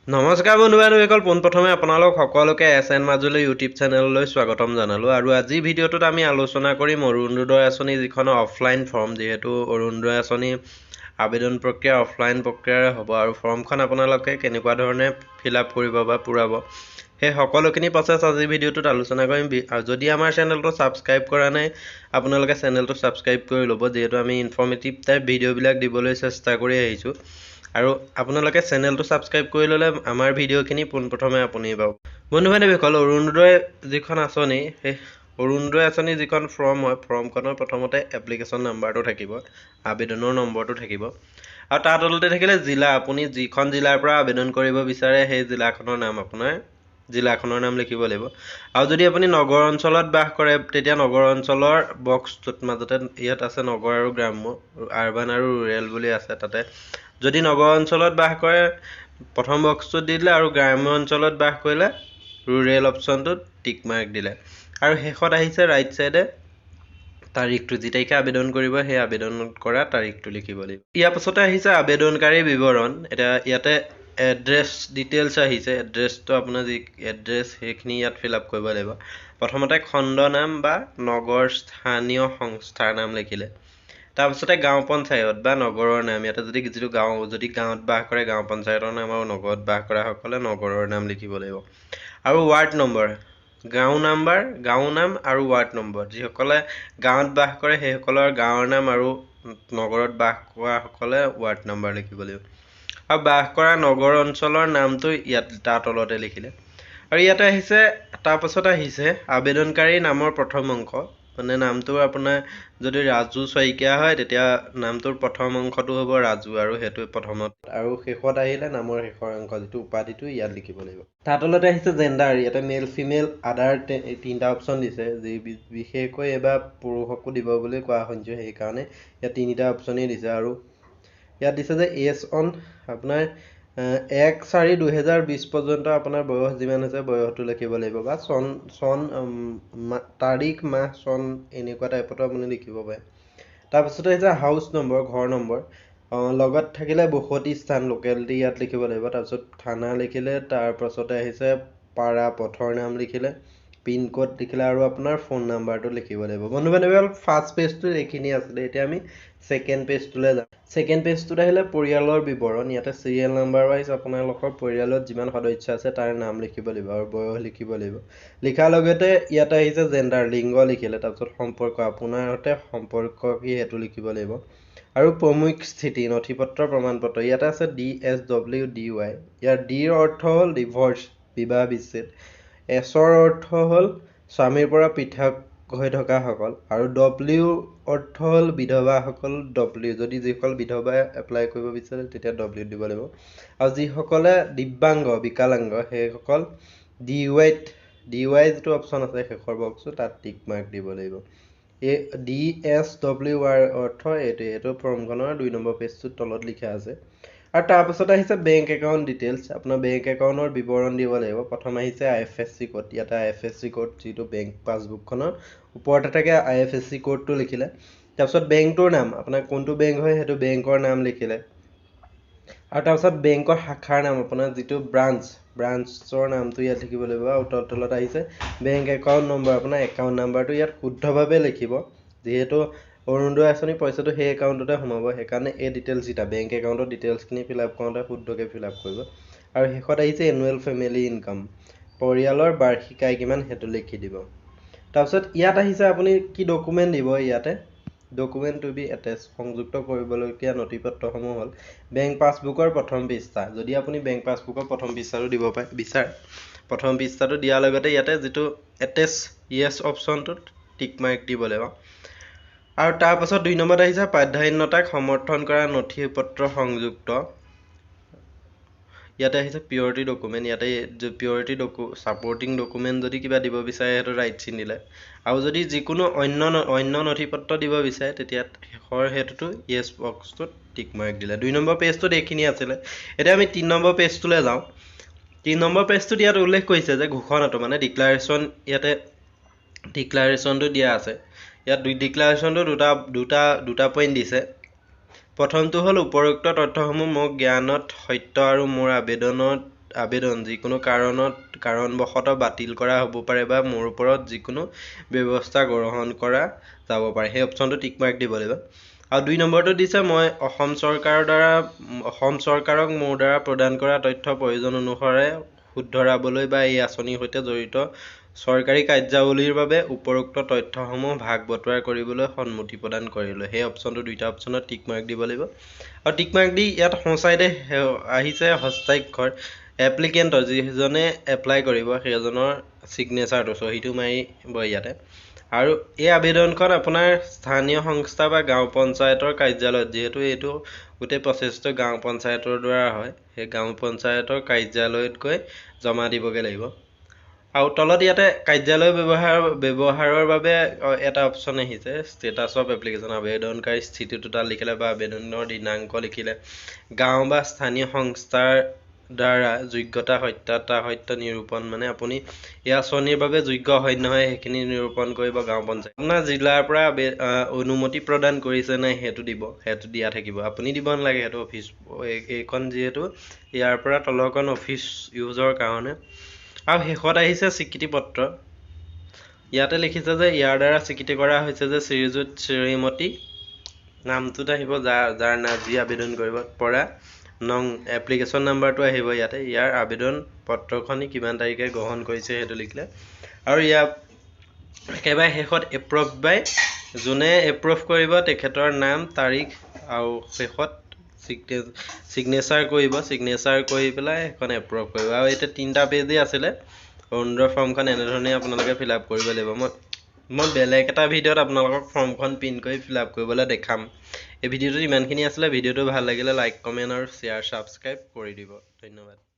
নমস্কাৰ বন্ধু-বান্ধৱীসকল, পোনপ্ৰথমে আপোনালোক সকলোকে এছএন মাজুলী ইউটিউব চেনেললৈ স্বাগতম জনালোঁ। আৰু আজিৰ ভিডিঅ'টোত আমি আলোচনা কৰিম অৰুণোদয় আঁচনি, যিখন অফলাইন ফৰ্ম। যিহেতু অৰুণোদয় আঁচনি আবেদন প্ৰক্ৰিয়া অফলাইন প্ৰক্ৰিয়াৰে হ'ব, আৰু ফৰ্মখন আপোনালোকে কেনেকুৱা ধৰণে ফিল আপ কৰিব বা পূৰাব, সেই সকলোখিনি প্ৰচেছ আজিৰ ভিডিঅ'টোত আলোচনা কৰিম। আৰু যদি আমাৰ চেনেলটো ছাবস্ক্ৰাইব কৰা নাই, আপোনালোকে চেনেলটো ছাবস্ক্ৰাইব কৰি ল'ব, যিহেতু আমি ইনফৰ্মেটিভ টাইপ ভিডিঅ'বিলাক দিবলৈ চেষ্টা কৰি আহিছোঁ। আৰু আপোনালোকে চেনেলটো ছাবস্ক্ৰাইব কৰি ল'লে আমাৰ ভিডিঅ'খিনি পোনপ্ৰথমে আপুনি পাব। বন্ধু-বান্ধৱীসকল, অৰুণোদয় যিখন আঁচনি, সেই অৰুণোদয় আঁচনি যিখন ফৰ্ম হয়, ফৰ্মখনৰ প্ৰথমতে এপ্লিকেশ্যন নাম্বাৰটো থাকিব, আবেদনৰ নম্বৰটো থাকিব, আৰু তাৰ তলতে থাকিলে জিলা। আপুনি যিখন জিলাৰ পৰা আবেদন কৰিব বিচাৰে সেই জিলাখনৰ নাম, আপোনাৰ জিলাখনৰ নাম লিখিব লাগিব। আৰু যদি আপুনি নগৰ অঞ্চলত বাস কৰে, তেতিয়া নগৰ অঞ্চলৰ বক্সটোত মাজতে ইয়াত আছে নগৰ আৰু গ্ৰাম্য, আৰবান আৰু ৰুৰেল বুলি আছে। তাতে যদি নগৰ অঞ্চলত বাস কৰে প্ৰথম বক্সটোত দি দিলে, আৰু গ্ৰাম্য অঞ্চলত বাস কৰিলে ৰুৰেল অপশ্যনটোত টিক মাৰ্ক দিলে। আৰু শেষত আহিছে ৰাইট চাইডে তাৰিখটো, যি তাৰিখে আবেদন কৰিব সেই আবেদন কৰা তাৰিখটো লিখিব লাগিব। ইয়াৰ পাছতে আহিছে আবেদনকাৰী বিৱৰণ। এতিয়া ইয়াতে এড্ৰেছ ডিটেইলছ আহিছে। এড্ৰেছটো আপোনাৰ যি এড্ৰেছ সেইখিনি ইয়াত ফিল আপ কৰিব লাগিব। প্ৰথমতে খণ্ড নাম বা নগৰ স্থানীয় সংস্থাৰ নাম লিখিলে। তাৰপিছতে গাঁও পঞ্চায়ত বা নগৰৰ নাম, ইয়াতে যদি যিটো গাঁও, যদি গাঁৱত বাস কৰে গাঁও পঞ্চায়তৰ নাম, আৰু নগৰত বাস কৰাসকলে নগৰৰ নাম লিখিব লাগিব। আৰু ৱাৰ্ড নম্বৰ, গাঁও নাম আৰু ৱাৰ্ড নম্বৰ, যিসকলে গাঁৱত বাস কৰে সেইসকলৰ গাঁৱৰ নাম, আৰু নগৰত বাস কৰাসকলে ৱাৰ্ড নম্বৰ লিখিব লাগিব। আৰু বাস কৰা নগৰ অঞ্চলৰ নামটো ইয়াত তাৰ তলতে লিখিলে। আৰু ইয়াতে আহিছে, তাৰপাছত আহিছে আবেদনকাৰী নামৰ প্ৰথম অংশ, মানে নামটো আপোনাৰ যদি ৰাজু শইকীয়া হয় তেতিয়া নামটোৰ প্ৰথম অংশটো হ'ব ৰাজু, আৰু সেইটো প্ৰথমত, আৰু শেষত আহিলে নামৰ শেষৰ অংশ যিটো উপাধিটো ইয়াত লিখিব লাগিব। তাৰ তলতে আহিছে জেণ্ডাৰ। ইয়াতে মেল ফিমেল আদাৰ তিনিটা অপশ্যন দিছে, যি বিশেষকৈ এইবাৰ পুৰুষকো দিব বুলি কোৱা শুনিছোঁ, সেইকাৰণে ইয়াত তিনিটা অপশ্যনেই দিছে। আৰু ইয়াত দিছে যে এজ অন আপোনাৰ 1/4/2020 পৰ্যন্ত আপোনাৰ বয়স যিমান হৈছে বয়সটো লিখিব লাগিব, বা তাৰিখ মাহ চন এনেকুৱা টাইপতো আপুনি লিখিব পাৰে। তাৰপিছতে হৈছে হাউচ নম্বৰ, ঘৰ নম্বৰ, লগত থাকিলে বসতি স্থান লোকেলিটি ইয়াত লিখিব লাগিব। তাৰপিছত থানা লিখিলে, তাৰপাছতে আহিছে পাৰা পথৰ নাম লিখিলে, পিনক'ড লিখিলে, আৰু আপোনাৰ ফোন নাম্বাৰটো লিখিব লাগিব। বন্ধু-বান্ধৱীসকল, ফাৰ্ষ্ট পেজটোত এইখিনি আছিলে। এতিয়া আমি ছেকেণ্ড পেজটোলৈ যাম। ছেকেণ্ড পেজটোত আহিলে পৰিয়ালৰ বিৱৰণ। ইয়াতে চিৰিয়েল নাম্বাৰ ৱাইজ আপোনালোকৰ পৰিয়ালত যিমান সদস্য আছে তাৰ নাম লিখিব লাগিব, আৰু বয়স লিখিব লাগিব। লিখাৰ লগতে ইয়াতে আহিছে জেণ্ডাৰ, লিংগ লিখিলে। তাৰপিছত সম্পৰ্ক, আপোনাৰ সৈতে সম্পৰ্ক কি সেইটো লিখিব লাগিব। আৰু প্ৰমুখ স্থিতি, নথিপত্ৰ প্ৰমাণপত্ৰ, ইয়াতে আছে DSWDY। ইয়াৰ ডিৰ অৰ্থ হ'ল ডিভৰ্চ, বিবাহ বিচ্ছেদ। এছৰ অৰ্থ হ'ল স্বামীৰ পৰা পৃথক হৈ থকাসকল, আৰু ডব্লিউৰ অৰ্থ হ'ল বিধৱাসকল, ডব্লিউ। যদি যিসকল বিধৱাই এপ্লাই কৰিব বিচাৰে তেতিয়া ডব্লিউ দিব লাগিব। আৰু যিসকলে দিব্যাংগ বিকলাংগ সেইসকল DY যিটো অপশ্যন আছে শেষৰ বক্সটো তাত টিক মাৰ্ক দিব লাগিব। DSWR অৰ্থ এইটো ফৰ্মখনৰ 2 নম্বৰ পেজটোৰ তলত লিখা আছে। আৰু তাৰপাছত আহিছে বেংক একাউণ্ট ডিটেইলছ। আপোনাৰ বেংক একাউণ্টৰ বিৱৰণ দিব লাগিব। প্ৰথম আহিছে IFSC কোড। ইয়াতে IFSC কোড, যিটো বেংক পাছবুকখনৰ ওপৰতে থাকে IFSC কোডটো লিখিলে। তাৰপিছত বেংকটোৰ নাম, আপোনাৰ কোনটো বেংক হয় সেইটো বেংকৰ নাম লিখিলে। আৰু তাৰপিছত বেংকৰ শাখাৰ নাম, আপোনাৰ যিটো ব্ৰাঞ্চৰ নামটো ইয়াত লিখিব লাগিব। আৰু তলত আহিছে বেংক একাউণ্ট নম্বৰ, আপোনাৰ একাউণ্ট নাম্বাৰটো ইয়াত শুদ্ধভাৱে লিখিব, যিহেতু অৰুণোদয় আঁচনি পইচাটো সেই একাউণ্টতে সোমাব, সেইকাৰণে এই ডিটেইলছকেইটা বেংক একাউণ্টৰ ডিটেইলছখিনি ফিল আপ কৰোঁতে শুদ্ধকৈ ফিল আপ কৰিব। আৰু শেষত আহিছে এনুৱেল ফেমিলি ইনকাম, পৰিয়ালৰ বাৰ্ষিক আয় কিমান সেইটো লিখি দিব। তাৰপিছত ইয়াত আহিছে আপুনি কি ডকুমেণ্ট দিব। ইয়াতে ডকুমেণ্ট টু বি এটেচ, সংযুক্ত কৰিবলগীয়া নথিপত্ৰসমূহ হ'ল বেংক পাছবুকৰ প্ৰথম পৃষ্ঠা। যদি আপুনি বেংক পাছবুকৰ প্ৰথম পৃষ্ঠাটো দিব বিচাৰে, প্ৰথম পৃষ্ঠাটো দিয়াৰ লগতে ইয়াতে যিটো এটেচ য়েছ অপশ্যনটোত টিক মাৰ্ক দিব লাগিব। আৰু তাৰপাছত 2 নম্বৰত আহিছে প্ৰাধান্যতাক সমৰ্থন কৰা নথিপত্ৰ সংযুক্ত। ইয়াতে আহিছে পিয়ৰিটি ডকুমেণ্ট। ইয়াতে পিয়ৰিটি ছাপৰ্টিং ডকুমেণ্ট যদি কিবা দিব বিচাৰে সেইটো ৰাইট চিন দিলে, আৰু যদি যিকোনো অন্য নথিপত্ৰ দিব বিচাৰে তেতিয়া শেষৰ সেইটোতো য়েছ বক্সটোত টিক মাৰ্ক দিলে। 2 নম্বৰ পেজটোত এইখিনি আছিলে। এতিয়া আমি 3 নম্বৰ পেজটোলৈ যাওঁ। 3 নম্বৰ পেজটোত ইয়াত উল্লেখ কৰিছে যে ঘোষণাটো মানে ডিক্লাৰেশ্যন, ইয়াতে ডিক্লাৰেশ্যনটো দিয়া আছে। ইয়াত ডিক্লাৰেশ্যনটো দুটা পইণ্ট দিছে। প্ৰথমটো হ'ল উপৰোক্ত তথ্যসমূহ মোৰ জ্ঞানত সত্য আৰু মোৰ আবেদন যিকোনো কাৰণবশতঃ বাতিল কৰা হ'ব পাৰে বা মোৰ ওপৰত যিকোনো ব্যৱস্থা গ্ৰহণ কৰা যাব পাৰে সেই অপশ্যনটো টিক মাৰ্ক দিব লাগিব আৰু 2 নম্বৰটো দিছে মই অসম চৰকাৰক মোৰ দ্বাৰা প্ৰদান কৰা তথ্য প্ৰয়োজন অনুসাৰে শুধৰাবলৈ বা এই আঁচনিৰ সৈতে জড়িত চৰকাৰী কাৰ্যাৱলীৰ বাবে উপৰোক্ত তথ্যসমূহ ভাগ বতৰা কৰিবলৈ সন্মতি প্ৰদান কৰিলোঁ সেই অপশ্যনটো দুইটা অপশ্যনত টিক মাৰ্ক দিব লাগিব আৰু টিক মাৰ্ক দি ইয়াত সোঁচাইডে আহিছে হস্তাক্ষৰ এপ্লিকেণ্টৰ যিজনে এপ্লাই কৰিব সেইজনৰ ছিগনেচাৰটো চহীটো মাৰিব ইয়াতে আৰু এই আবেদনখন আপোনাৰ স্থানীয় সংস্থা বা গাঁও পঞ্চায়তৰ কাৰ্যালয়ত যিহেতু এইটো গোটেই প্ৰচেছটো গাঁও পঞ্চায়তৰ দ্বাৰা হয় সেই গাঁও পঞ্চায়তৰ কাৰ্যালয়ত গৈ জমা দিবগৈ লাগিব আৰু তলত ইয়াতে কাৰ্যালয় ব্যৱহাৰৰ বাবে এটা অপশ্যন আহিছে ষ্টেটাছ অফ এপ্লিকেশ্যন আবেদনকাৰী স্থিতিটো তাত লিখিলে বা আবেদনৰ দিনাংক লিখিলে গাঁও বা স্থানীয় সংস্থাৰ দ্বাৰা যোগ্যতা সত্য নিৰূপণ মানে আপুনি এই আঁচনিৰ বাবে যোগ্য হয় নহয় সেইখিনি নিৰূপণ কৰিব গাঁও পঞ্চায়ত আপোনাৰ জিলাৰ পৰা অনুমতি প্ৰদান কৰিছে নাই সেইটো দিয়া থাকিব আপুনি দিব নালাগে সেইটো অফিচ এইখন যিহেতু ইয়াৰ পৰা তলৰখন অফিচ ইউজৰ কাৰণে আৰু শেষত আহিছে স্বীকৃতি পত্ৰ ইয়াতে লিখিছে যে ইয়াৰ দ্বাৰা স্বীকৃতি কৰা হৈছে যে শ্ৰীযুত শ্ৰীমতী নামটোত আহিব যাৰ যি আবেদন কৰিব পৰা নং এপ্লিকেশ্যন নাম্বাৰটো আহিব ইয়াতে ইয়াৰ আবেদন পত্ৰখনি কিমান তাৰিখে গ্ৰহণ কৰিছে সেইটো লিখিলে আৰু ইয়াৰ একেবাৰে শেষত এপ্ৰুভ বাই যোনে এপ্ৰুভ কৰিব তেখেতৰ নাম তাৰিখ আৰু শেষত ছিগনেচাৰ কৰি পেলাই এখন এপ্ৰুভ কৰিব আৰু এতিয়া 3টা পেজেই আছিলে অৰুণোদয় ফৰ্মখন এনেধৰণে আপোনালোকে ফিল আপ কৰিব লাগিব মই বেলেগ এটা ভিডিঅ'ত আপোনালোকক ফৰ্মখন প্ৰিণ্ট কৰি ফিল আপ কৰিবলৈ দেখাম এই ভিডিঅ'টোত ইমানখিনি আছিলে ভিডিঅ'টো ভাল লাগিলে লাইক কমেণ্ট আৰু শ্বেয়াৰ ছাবস্ক্ৰাইব কৰি দিব ধন্যবাদ